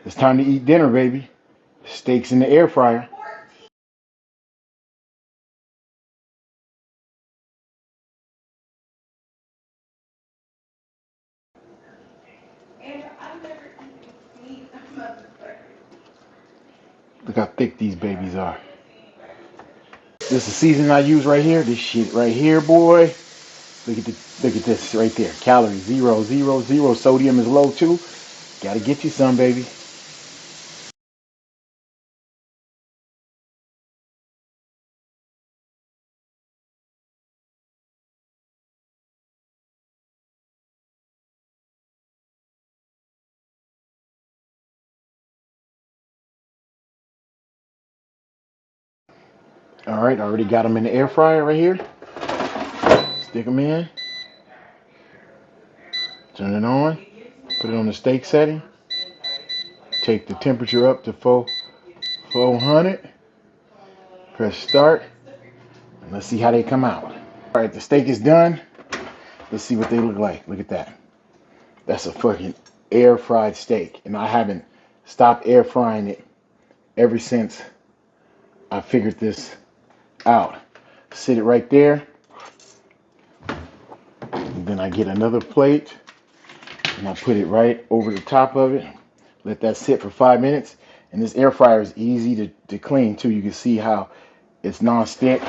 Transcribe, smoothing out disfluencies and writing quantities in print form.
It's time to eat dinner, baby. Steaks in the air fryer. Look how thick these babies are. This is the seasoning I use right here. This shit right here, boy. Look at this right there. Calories 0, 0, 0. Sodium is low too. Gotta get you some, baby. All right, I already got them in the air fryer right here. Stick them in. Turn it on. Put it on the steak setting. Take the temperature up to 400. Press start. And let's see how they come out. All right, the steak is done. Let's see what they look like. Look at that. That's a fucking air fried steak. And I haven't stopped air frying it ever since I figured this out. Sit it right there. And then I get another plate and I put it right over the top of it. Let that sit for 5 minutes. And this air fryer is easy to clean too. You can see how it's non-stick.